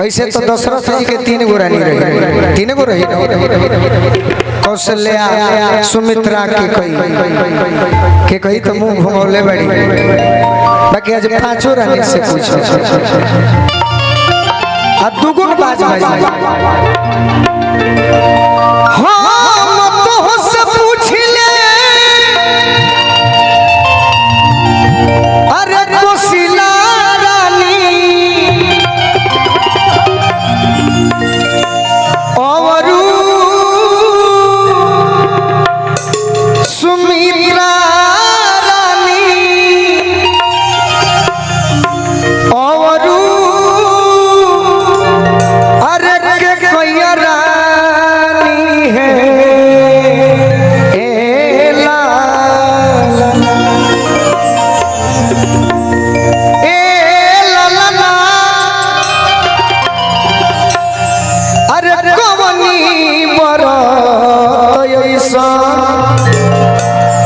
ऐसे तो दशरथ जी के 3 गो रानी रही, 3 गो रही, कौशल्या, सुमित्रा के कही तो मुंह घुमौले बड़ी, बाकी आज 5 रानी से पूछो अब दुगुन बाज भाई।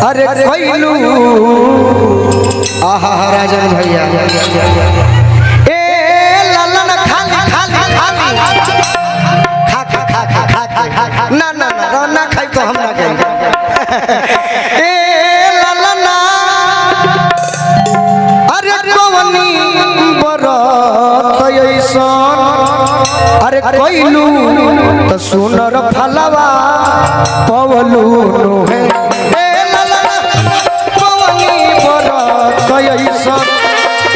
अरे कोइलू आहा राजन भैया ए ललन खाली खाली खाली खा खा खा खा खा ना ना ना खाई तो हम ना खाई ए ललन अरे कोवनी बरत ऐसन अरे कोइलू तो सुनर फलवा पवलू है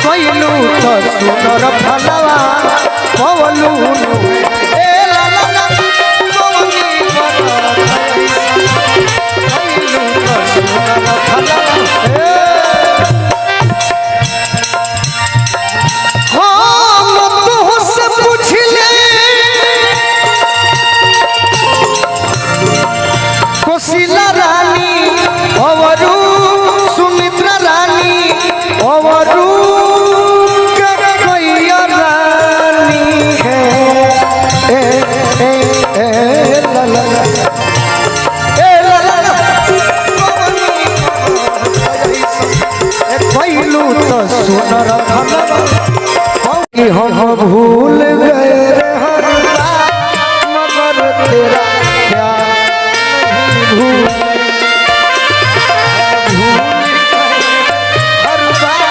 कोइलू तो सुनर फलवा पवलू ए लाला कोवनी बरत कोइलू तो सुनर फलवा हम तुझसे पूछ ले कोशिला रानी अवरू सुमित्रा रानी अवरू सुनर फलवा कि हम भूल गए मगर तेरा प्यार नहीं हर बार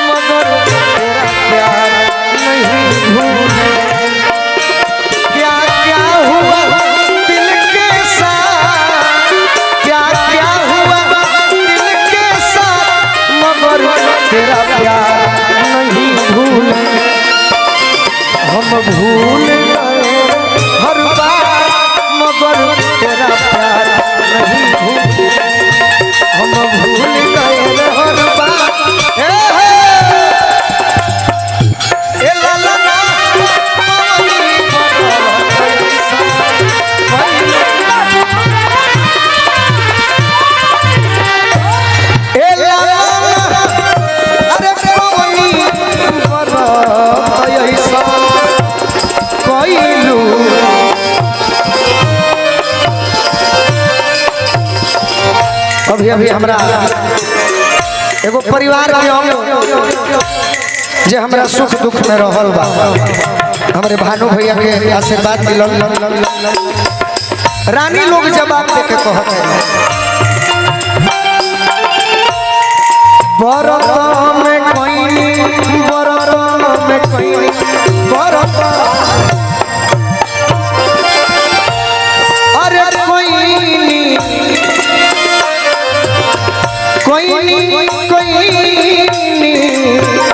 मगर तेरा प्यार नहीं भूले क्या क्या हुआ दिल के साथ क्या क्या हुआ दिल के साथ मगर तेरा प्यार नहीं भूले हम भूल गए हर बार मगर तेरा प्यार नहीं भूले हम भूल गए हर बार ए लाला अभी अभी हमरा एगो परिवार के अंग जे हमरा सुख दुख में रहल बा हमरे भानु भैया के आशीर्वाद मिलल रानी लोग जवाब दे के कहत है बरत में कोइनी बरत में कोइनी बरत अरे कोइनी कोइनी कोइनी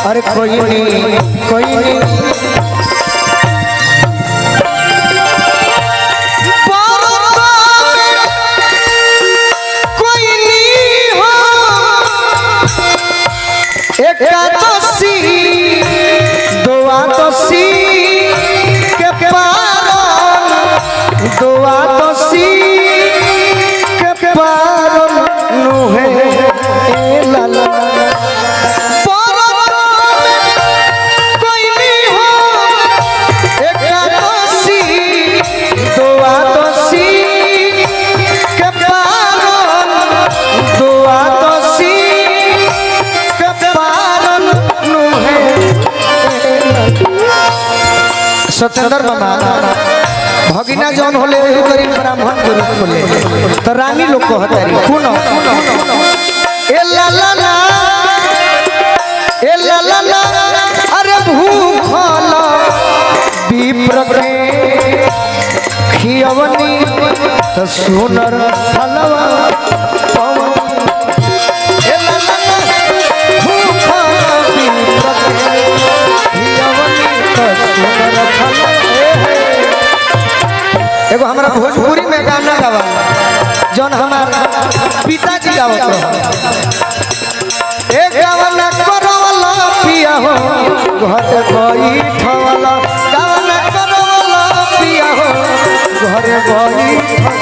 अरे कोइनी कोइनी एकादशी द्वादशी के पारण द्वादशी के पारण नुहे ए लाला कोई नहीं हो सत्येंद्र मामा भगिना जौन होले ओही करी ब्राह्मण के रूप होले तो रानी लोग को हतारी कुनो ए ला ला ला अरे भूखल विप्र के खियवनी तो सुनर फलवा ए ला ला भूखल विप्र के खियवनी तो सुनर फलवा। एगो हमारा भोजपुरी में गाना गावा जौन हमारा पिताजी गावत रहे एक गावना करवला पिया हो घर बैठवला गावना करवला पिया हो घर बैठवला